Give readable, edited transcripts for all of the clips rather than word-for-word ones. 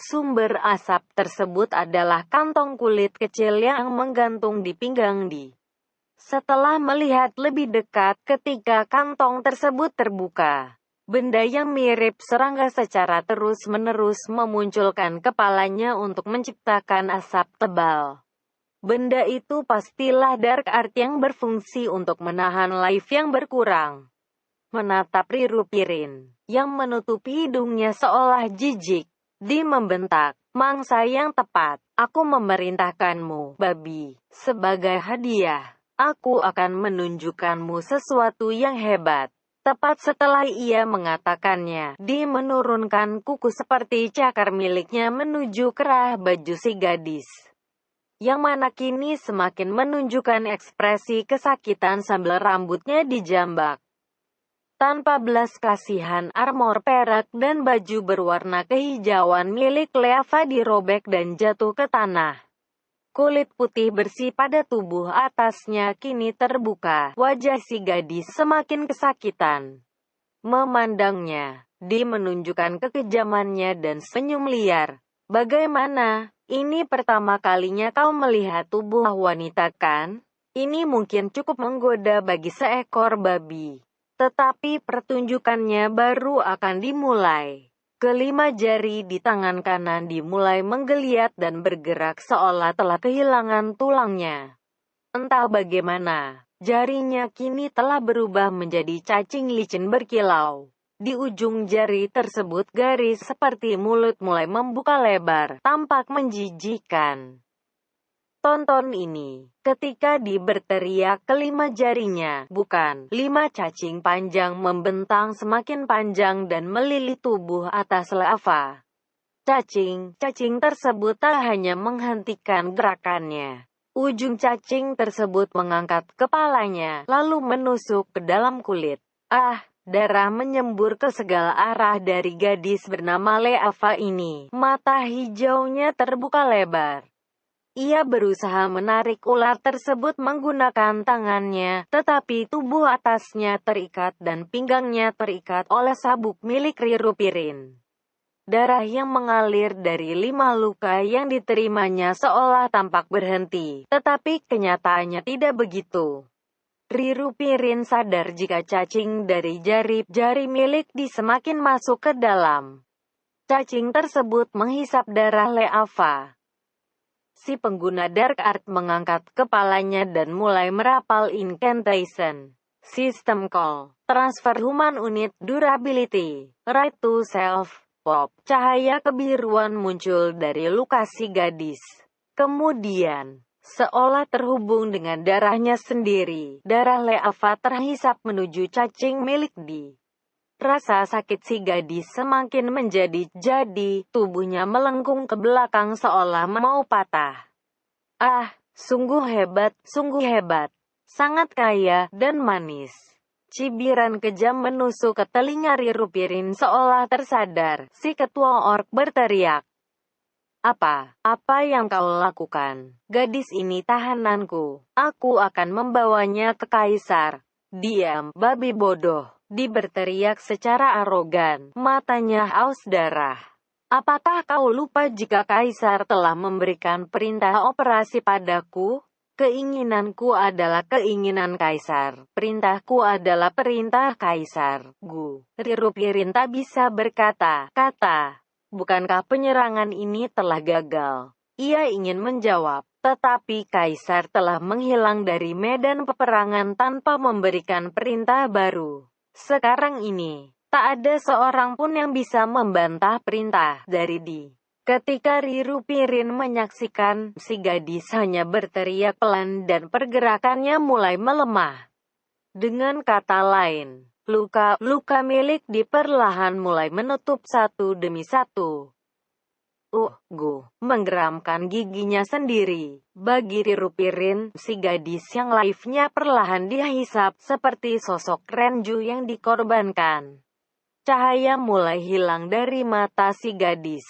Sumber asap tersebut adalah kantong kulit kecil yang menggantung di pinggang Di. Setelah melihat lebih dekat ketika kantong tersebut terbuka, benda yang mirip serangga secara terus-menerus memunculkan kepalanya untuk menciptakan asap tebal. Benda itu pastilah dark art yang berfungsi untuk menahan life yang berkurang. Menatap Rirupirin, yang menutupi hidungnya seolah jijik, Di membentak, "Mangsa yang tepat, aku memerintahkanmu, babi. Sebagai hadiah, aku akan menunjukkanmu sesuatu yang hebat." Tepat setelah ia mengatakannya, Di menurunkan kuku seperti cakar miliknya menuju kerah baju si gadis, yang mana kini semakin menunjukkan ekspresi kesakitan sambil rambutnya dijambak. Tanpa belas kasihan, armor perak dan baju berwarna kehijauan milik Leava dirobek dan jatuh ke tanah. Kulit putih bersih pada tubuh atasnya kini terbuka. Wajah si gadis semakin kesakitan. Memandangnya, Di menunjukkan kekejamannya dan senyum liar. "Bagaimana? Ini pertama kalinya kau melihat tubuh wanita kan? Ini mungkin cukup menggoda bagi seekor babi. Tetapi pertunjukannya baru akan dimulai." Kelima jari di tangan kanan dimulai menggeliat dan bergerak seolah telah kehilangan tulangnya. Entah bagaimana, jarinya kini telah berubah menjadi cacing licin berkilau. Di ujung jari tersebut garis seperti mulut mulai membuka lebar, tampak menjijikan. Tonton ini, ketika Di berteriak kelima jarinya, bukan, 5 cacing panjang membentang semakin panjang dan melilit tubuh atas Leava. Cacing tersebut tak hanya menghentikan gerakannya. Ujung cacing tersebut mengangkat kepalanya, lalu menusuk ke dalam kulit. Darah menyembur ke segala arah dari gadis bernama Leava ini. Mata hijaunya terbuka lebar. Ia berusaha menarik ular tersebut menggunakan tangannya, tetapi tubuh atasnya terikat dan pinggangnya terikat oleh sabuk milik Rirupirin. Darah yang mengalir dari 5 luka yang diterimanya seolah tampak berhenti, tetapi kenyataannya tidak begitu. Rirupirin sadar jika cacing dari jari milik Di semakin masuk ke dalam. Cacing tersebut menghisap darah Leava. Si pengguna Dark Art mengangkat kepalanya dan mulai merapal incantation. System Call, Transfer Human Unit, Durability, Right to Self, Pop. Cahaya kebiruan muncul dari luka si gadis. Kemudian, seolah terhubung dengan darahnya sendiri, darah Leava terhisap menuju cacing milik Di. Rasa sakit si gadis semakin menjadi, tubuhnya melengkung ke belakang seolah mau patah. Sungguh hebat, sangat kaya, dan manis. Cibiran kejam menusuk ke telinga Rirupirin seolah tersadar, si ketua orc berteriak. Apa yang kau lakukan? Gadis ini tahananku. Aku akan membawanya ke kaisar." "Diam, babi bodoh," Di berteriak secara arogan, matanya haus darah. "Apakah kau lupa jika kaisar telah memberikan perintah operasi padaku? Keinginanku adalah keinginan kaisar, perintahku adalah perintah kaisar." Rirupirin tak bisa berkata-kata. Bukankah penyerangan ini telah gagal? Ia ingin menjawab, tetapi kaisar telah menghilang dari medan peperangan tanpa memberikan perintah baru. Sekarang ini, tak ada seorang pun yang bisa membantah perintah dari Di. Ketika Rirupirin menyaksikan, si gadis hanya berteriak pelan dan pergerakannya mulai melemah. Dengan kata lain, luka milik Di perlahan mulai menutup satu demi satu. Menggeramkan giginya sendiri. Bagi Rirupirin, si gadis yang life-nya perlahan dihisap, seperti sosok Renju yang dikorbankan. Cahaya mulai hilang dari mata si gadis.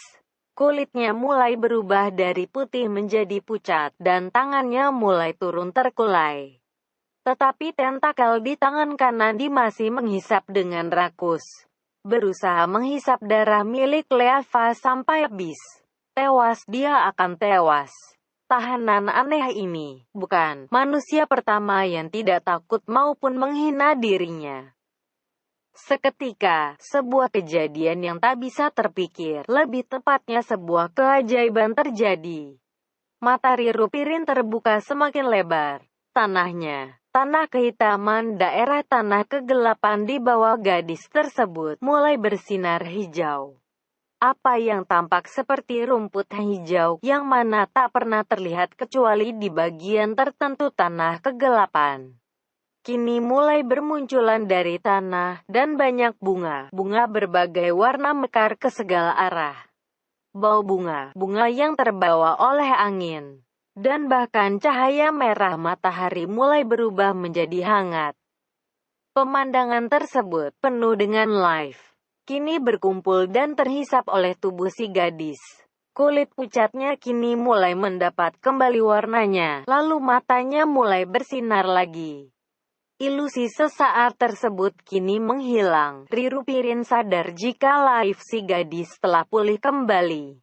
Kulitnya mulai berubah dari putih menjadi pucat, dan tangannya mulai turun terkulai. Tetapi tentakel di tangan kanan Di masih menghisap dengan rakus. Berusaha menghisap darah milik Leava sampai habis. Tewas, dia akan tewas. Tahanan aneh ini bukan manusia pertama yang tidak takut maupun menghina dirinya. Seketika, sebuah kejadian yang tak bisa terpikir, lebih tepatnya sebuah keajaiban terjadi. Mata Rirupirin terbuka semakin lebar. Tanah kehitaman, daerah tanah kegelapan di bawah gadis tersebut mulai bersinar hijau. Apa yang tampak seperti rumput hijau, yang mana tak pernah terlihat kecuali di bagian tertentu tanah kegelapan, kini mulai bermunculan dari tanah, dan banyak bunga berbagai warna mekar ke segala arah. Bau bunga yang terbawa oleh angin, dan bahkan cahaya merah matahari mulai berubah menjadi hangat. Pemandangan tersebut penuh dengan life. Kini berkumpul dan terhisap oleh tubuh si gadis. Kulit pucatnya kini mulai mendapat kembali warnanya, lalu matanya mulai bersinar lagi. Ilusi sesaat tersebut kini menghilang. Rirupirin sadar jika life si gadis telah pulih kembali.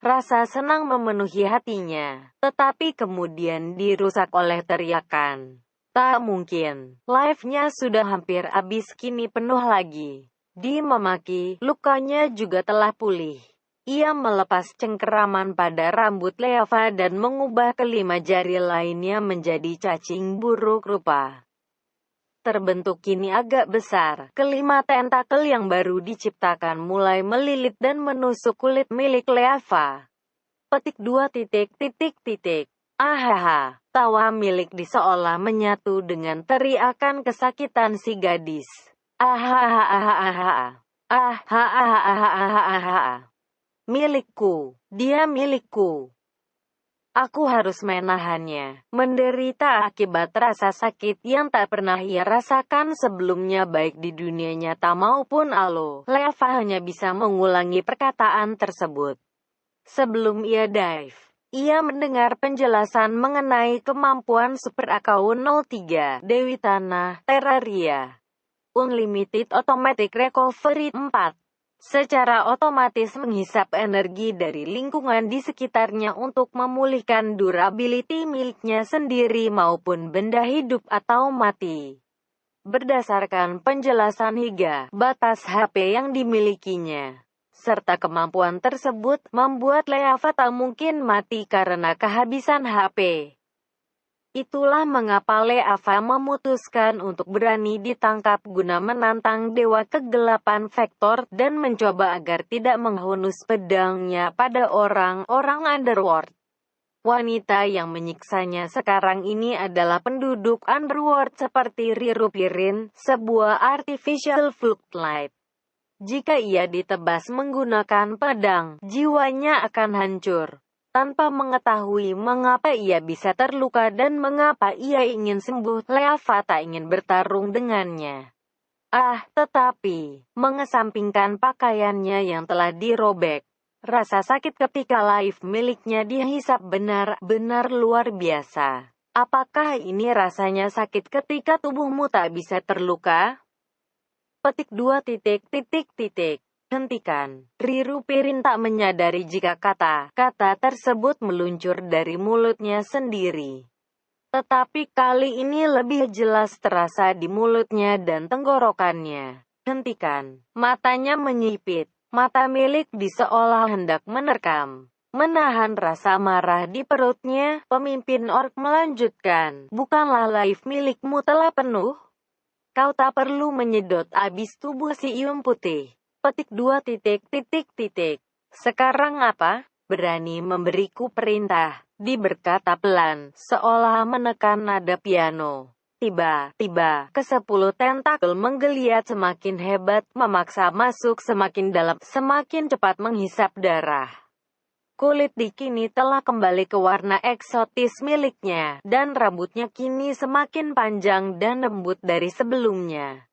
Rasa senang memenuhi hatinya, tetapi kemudian dirusak oleh teriakan. Tak mungkin, life-nya sudah hampir habis kini penuh lagi. Dia memaki, lukanya juga telah pulih. Ia melepas cengkeraman pada rambut Leava dan mengubah kelima jari lainnya menjadi cacing buruk rupa. Terbentuk kini agak besar. Kelima tentakel yang baru diciptakan mulai melilit dan menusuk kulit milik Leava. Petik 2. Ahaha. Tawa milik Di seolah menyatu dengan teriakan kesakitan si gadis. Ahahahahaha. Ahahahahaha. Milikku. Dia milikku. Aku harus menahannya. Menderita akibat rasa sakit yang tak pernah ia rasakan sebelumnya baik di dunia nyata maupun alo. Leava hanya bisa mengulangi perkataan tersebut. Sebelum ia dive, ia mendengar penjelasan mengenai kemampuan Super Account 03, Dewi Tanah, Terraria. Unlimited Automatic Recovery 4. Secara otomatis menghisap energi dari lingkungan di sekitarnya untuk memulihkan durability miliknya sendiri maupun benda hidup atau mati. Berdasarkan penjelasan Higa, batas HP yang dimilikinya, serta kemampuan tersebut, membuat Leava tak mungkin mati karena kehabisan HP. Itulah mengapa Leava memutuskan untuk berani ditangkap guna menantang Dewa Kegelapan Vektor dan mencoba agar tidak menghunus pedangnya pada orang-orang Underworld. Wanita yang menyiksanya sekarang ini adalah penduduk Underworld seperti Rirupirin, sebuah artificial floodlight. Jika ia ditebas menggunakan pedang, jiwanya akan hancur. Tanpa mengetahui mengapa ia bisa terluka dan mengapa ia ingin sembuh, Leava tak ingin bertarung dengannya. Tetapi, mengesampingkan pakaiannya yang telah dirobek, rasa sakit ketika life miliknya dihisap benar-benar luar biasa. Apakah ini rasanya sakit ketika tubuhmu tak bisa terluka? Petik 2. Hentikan. Rirupirin tak menyadari jika kata-kata tersebut meluncur dari mulutnya sendiri. Tetapi kali ini lebih jelas terasa di mulutnya dan tenggorokannya. Hentikan. Matanya menyipit. Mata milik Di seolah hendak menerkam. Menahan rasa marah di perutnya, pemimpin orc melanjutkan. Bukanlah life milikmu telah penuh? Kau tak perlu menyedot abis tubuh si Ium Putih. Petik 2. Sekarang apa? Berani memberiku perintah? Di berkata pelan, seolah menekan nada piano. Tiba-tiba, ke-10 tentakel menggeliat semakin hebat, memaksa masuk semakin dalam, semakin cepat menghisap darah. Kulit Di kini telah kembali ke warna eksotis miliknya, dan rambutnya kini semakin panjang dan lembut dari sebelumnya.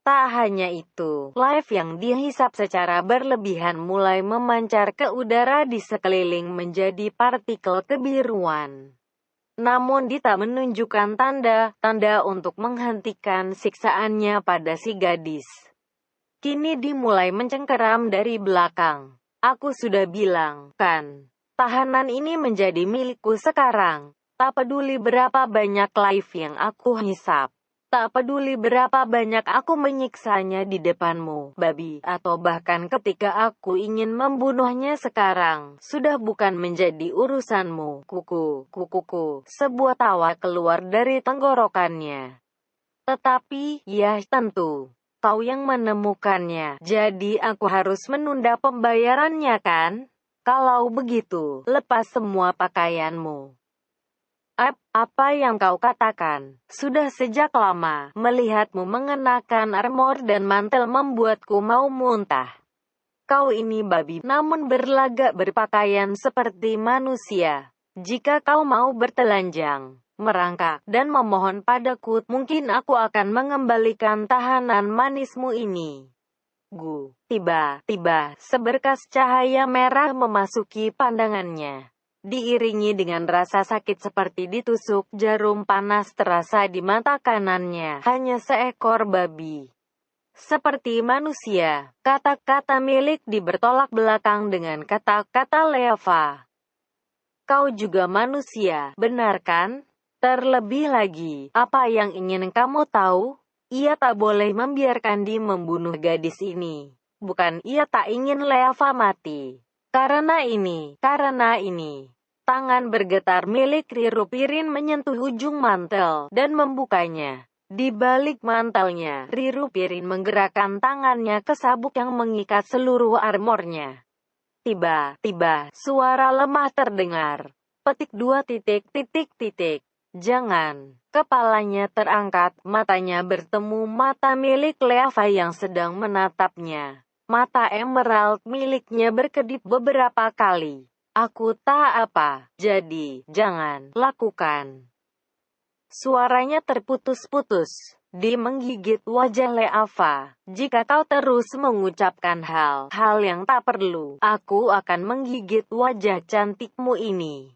Tak hanya itu, life yang dihisap secara berlebihan mulai memancar ke udara di sekeliling menjadi partikel kebiruan. Namun Di tak menunjukkan tanda-tanda untuk menghentikan siksaannya pada si gadis. Kini Di mulai mencengkeram dari belakang. Aku sudah bilang, kan? Tahanan ini menjadi milikku sekarang. Tak peduli berapa banyak life yang aku hisap. Tak peduli berapa banyak aku menyiksanya di depanmu, babi, atau bahkan ketika aku ingin membunuhnya sekarang, sudah bukan menjadi urusanmu, kukuku. Sebuah tawa keluar dari tenggorokannya. Tetapi, ya tentu, kau yang menemukannya, jadi aku harus menunda pembayarannya kan? Kalau begitu, lepas semua pakaianmu. Apa yang kau katakan? Sudah sejak lama, melihatmu mengenakan armor dan mantel membuatku mau muntah. Kau ini babi, namun berlagak berpakaian seperti manusia. Jika kau mau bertelanjang, merangkak, dan memohon padaku, mungkin aku akan mengembalikan tahanan manismu ini. Tiba-tiba, seberkas cahaya merah memasuki pandangannya. Diiringi dengan rasa sakit seperti ditusuk jarum panas terasa di mata kanannya. Hanya seekor babi. Seperti manusia, kata-kata milik bertolak belakang dengan kata-kata Leava. Kau juga manusia, benar kan? Terlebih lagi, apa yang ingin kamu tahu? Ia tak boleh membiarkan Di membunuh gadis ini. Bukan, ia tak ingin Leava mati. Karena ini. Tangan bergetar milik Rirupirin menyentuh ujung mantel, dan membukanya. Di balik mantelnya, Rirupirin menggerakkan tangannya ke sabuk yang mengikat seluruh armornya. Tiba-tiba, suara lemah terdengar. Petik 2. Jangan. Kepalanya terangkat, matanya bertemu mata milik Leava yang sedang menatapnya. Mata emerald miliknya berkedip beberapa kali. Aku tak apa, jadi, jangan, lakukan. Suaranya terputus-putus. Di menggigit wajah Leava. Jika kau terus mengucapkan hal-hal yang tak perlu, aku akan menggigit wajah cantikmu ini.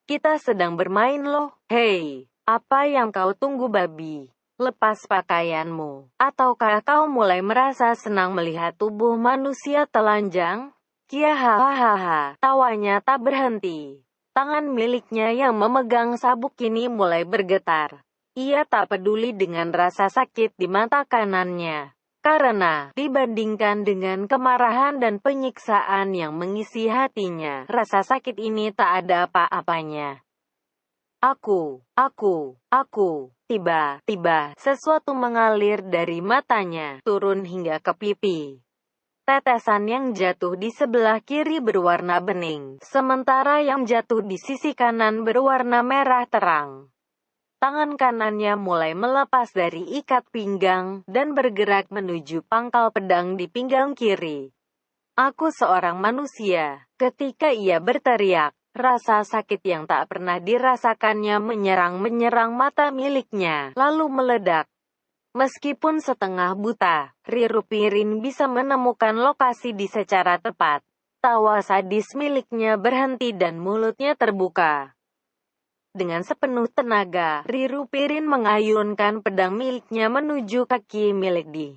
Kita sedang bermain loh. Hei, apa yang kau tunggu babi? Lepas pakaianmu. Ataukah kau mulai merasa senang melihat tubuh manusia telanjang? Hahaha, tawanya tak berhenti. Tangan miliknya yang memegang sabuk kini mulai bergetar. Ia tak peduli dengan rasa sakit di mata kanannya. Karena, dibandingkan dengan kemarahan dan penyiksaan yang mengisi hatinya, rasa sakit ini tak ada apa-apanya. Tiba-tiba, sesuatu mengalir dari matanya, turun hingga ke pipi. Tetesan yang jatuh di sebelah kiri berwarna bening, sementara yang jatuh di sisi kanan berwarna merah terang. Tangan kanannya mulai melepas dari ikat pinggang, dan bergerak menuju pangkal pedang di pinggang kiri. Aku seorang manusia. Ketika ia berteriak, rasa sakit yang tak pernah dirasakannya menyerang mata miliknya, lalu meledak. Meskipun setengah buta, Rirupirin bisa menemukan lokasi di secara tepat. Tawa sadis miliknya berhenti dan mulutnya terbuka. Dengan sepenuh tenaga, Rirupirin mengayunkan pedang miliknya menuju kaki milik Di.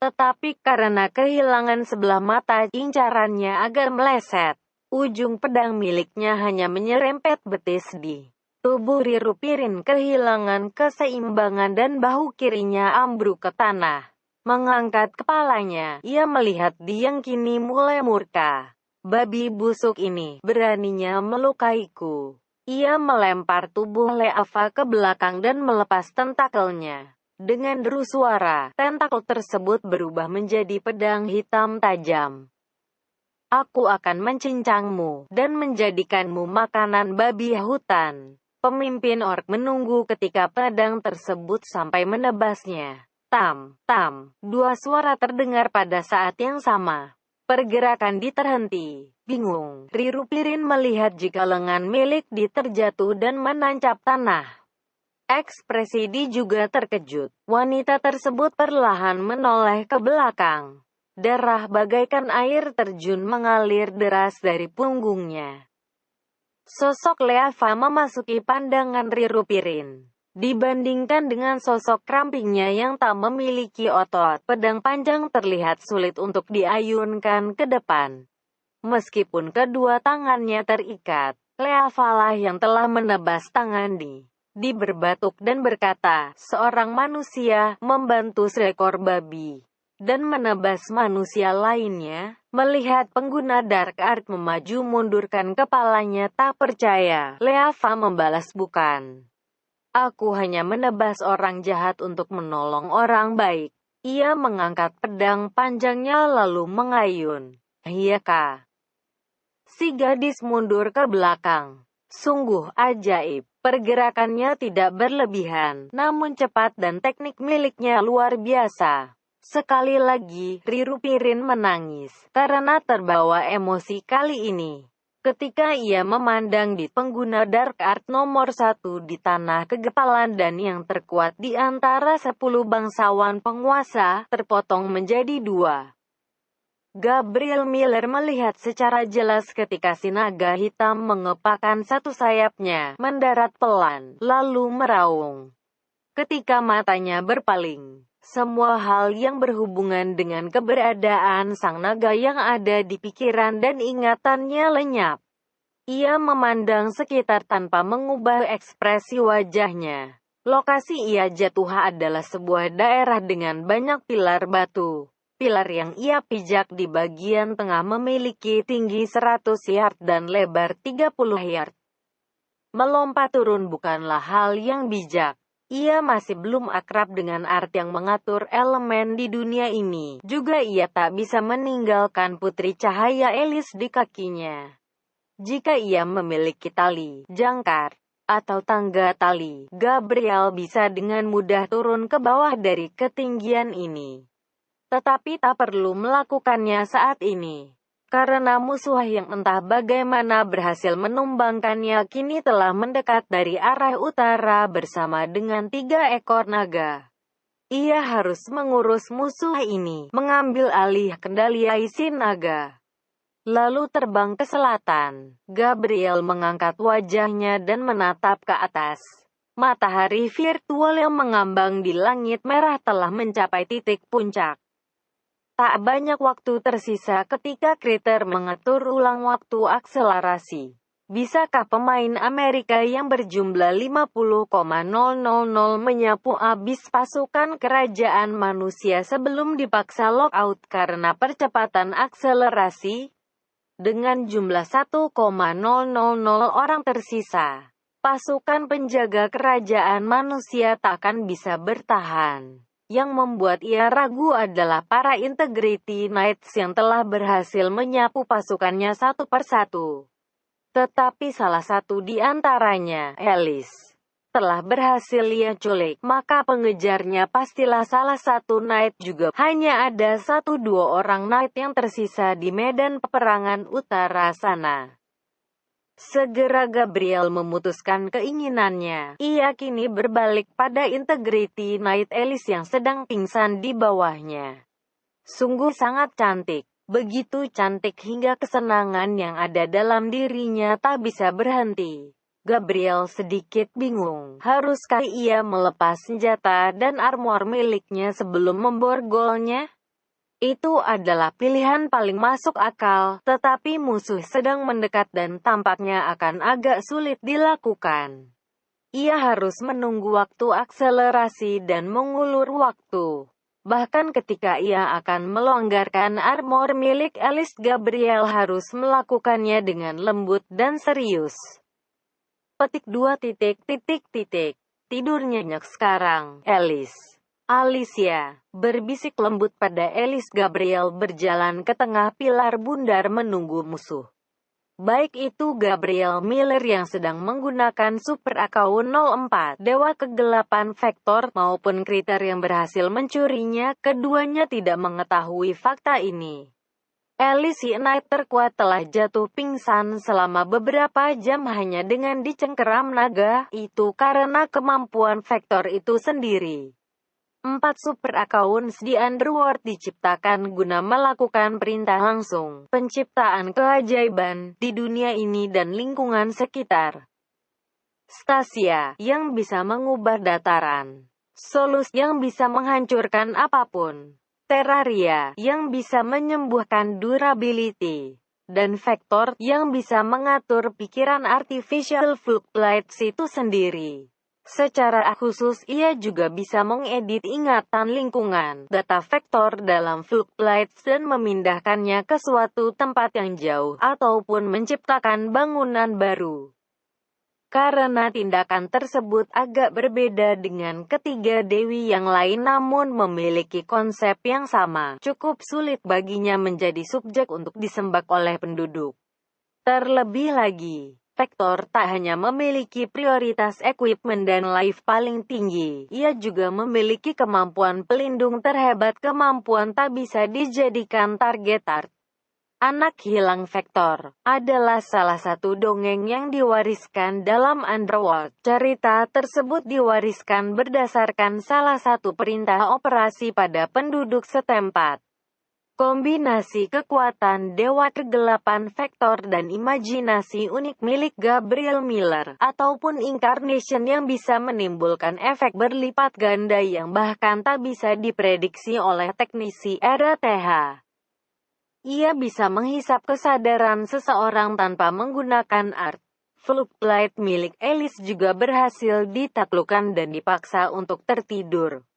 Tetapi karena kehilangan sebelah mata, incarannya agak meleset. Ujung pedang miliknya hanya menyerempet betis Di. Tubuh Rirupirin kehilangan keseimbangan dan bahu kirinya ambruk ke tanah. Mengangkat kepalanya, ia melihat Di yang kini mulai murka. Babi busuk ini, beraninya melukaiku. Ia melempar tubuh Leava ke belakang dan melepas tentakelnya. Dengan deru suara, tentakel tersebut berubah menjadi pedang hitam tajam. Aku akan mencincangmu, dan menjadikanmu makanan babi hutan. Pemimpin orc menunggu ketika pedang tersebut sampai menebasnya. Tam, dua suara terdengar pada saat yang sama. Pergerakan Di terhenti. Bingung, Rirupirin melihat jika lengan milik Di terjatuh dan menancap tanah. Ekspresi Di juga terkejut. Wanita tersebut perlahan menoleh ke belakang. Darah bagaikan air terjun mengalir deras dari punggungnya. Sosok Leava memasuki pandangan Rirupirin. Dibandingkan dengan sosok rampingnya yang tak memiliki otot, pedang panjang terlihat sulit untuk diayunkan ke depan. Meskipun kedua tangannya terikat, Leavala yang telah menebas tangan di berbatuk dan berkata, seorang manusia membantu seekor babi dan menebas manusia lainnya. Melihat pengguna Dark Art memaju mundurkan kepalanya tak percaya, Leava membalas, bukan. Aku hanya menebas orang jahat untuk menolong orang baik. Ia mengangkat pedang panjangnya lalu mengayun. Iya kah? Si gadis mundur ke belakang. Sungguh ajaib. Pergerakannya tidak berlebihan, namun cepat dan teknik miliknya luar biasa. Sekali lagi, Rirupirin menangis, karena terbawa emosi kali ini. Ketika ia memandang di pengguna Dark Art nomor 1 di tanah kegepalan dan yang terkuat di antara 10 bangsawan penguasa, terpotong menjadi 2. Gabriel Miller melihat secara jelas ketika si naga hitam mengepakkan satu sayapnya, mendarat pelan, lalu meraung. Ketika matanya berpaling, semua hal yang berhubungan dengan keberadaan sang naga yang ada di pikiran dan ingatannya lenyap. Ia memandang sekitar tanpa mengubah ekspresi wajahnya. Lokasi ia jatuh adalah sebuah daerah dengan banyak pilar batu. Pilar yang ia pijak di bagian tengah memiliki tinggi 100 yard dan lebar 30 yard. Melompat turun bukanlah hal yang bijak. Ia masih belum akrab dengan art yang mengatur elemen di dunia ini. Juga ia tak bisa meninggalkan putri cahaya Elis di kakinya. Jika ia memiliki tali, jangkar, atau tangga tali, Gabriel bisa dengan mudah turun ke bawah dari ketinggian ini. Tetapi tak perlu melakukannya saat ini. Karena musuh yang entah bagaimana berhasil menumbangkannya kini telah mendekat dari arah utara bersama dengan 3 ekor naga. Ia harus mengurus musuh ini, mengambil alih kendali si naga. Lalu terbang ke selatan. Gabriel mengangkat wajahnya dan menatap ke atas. Matahari virtual yang mengambang di langit merah telah mencapai titik puncak. Tak banyak waktu tersisa ketika Kriter mengatur ulang waktu akselerasi. Bisakah pemain Amerika yang berjumlah 50,000 menyapu habis pasukan kerajaan manusia sebelum dipaksa lockout karena percepatan akselerasi? Dengan jumlah 1,000 orang tersisa, pasukan penjaga kerajaan manusia tak akan bisa bertahan. Yang membuat ia ragu adalah para Integrity Knights yang telah berhasil menyapu pasukannya satu persatu. Tetapi salah satu di antaranya, Elis, telah berhasil ia culik, maka pengejarnya pastilah salah satu Knight juga. Hanya ada 1-2 orang Knight yang tersisa di medan peperangan utara sana. Segera Gabriel memutuskan keinginannya. Ia kini berbalik pada Integrity Knight Elis yang sedang pingsan di bawahnya. Sungguh sangat cantik. Begitu cantik hingga kesenangan yang ada dalam dirinya tak bisa berhenti. Gabriel sedikit bingung. Haruskah ia melepas senjata dan armor miliknya sebelum memborgolnya? Itu adalah pilihan paling masuk akal, tetapi musuh sedang mendekat dan tampaknya akan agak sulit dilakukan. Ia harus menunggu waktu akselerasi dan mengulur waktu. Bahkan ketika ia akan melonggarkan armor milik Elis, Gabriel harus melakukannya dengan lembut dan serius. Petik 2. Tidur nyenyak sekarang, Elis. Alicia berbisik lembut pada Elis. Gabriel berjalan ke tengah pilar bundar menunggu musuh. Baik itu Gabriel Miller yang sedang menggunakan super account 04 Dewa Kegelapan Vektor maupun Kriter yang berhasil mencurinya, keduanya tidak mengetahui fakta ini. Elis si Knight terkuat telah jatuh pingsan selama beberapa jam hanya dengan dicengkeram naga, itu karena kemampuan Vektor itu sendiri. 4 super accounts di Underworld diciptakan guna melakukan perintah langsung, penciptaan keajaiban di dunia ini dan lingkungan sekitar. Stasia, yang bisa mengubah dataran. Solus, yang bisa menghancurkan apapun. Terraria, yang bisa menyembuhkan durability. dan vektor yang bisa mengatur pikiran artificial fluctuates itu sendiri. Secara khusus ia juga bisa mengedit ingatan lingkungan, data vektor dalam fluctuates dan memindahkannya ke suatu tempat yang jauh, ataupun menciptakan bangunan baru. Karena tindakan tersebut agak berbeda dengan ketiga dewi yang lain namun memiliki konsep yang sama, cukup sulit baginya menjadi subjek untuk disembah oleh penduduk. Terlebih lagi, vektor tak hanya memiliki prioritas equipment dan life paling tinggi, ia juga memiliki kemampuan pelindung terhebat. Kemampuan tak bisa dijadikan target art. Anak hilang vektor adalah salah satu dongeng yang diwariskan dalam Underworld. Cerita tersebut diwariskan berdasarkan salah satu perintah operasi pada penduduk setempat. Kombinasi kekuatan dewa kegelapan vektor dan imajinasi unik milik Gabriel Miller, ataupun incarnation yang bisa menimbulkan efek berlipat ganda yang bahkan tak bisa diprediksi oleh teknisi era TH. Ia bisa menghisap kesadaran seseorang tanpa menggunakan art. Fluctuate milik Alice juga berhasil ditaklukkan dan dipaksa untuk tertidur.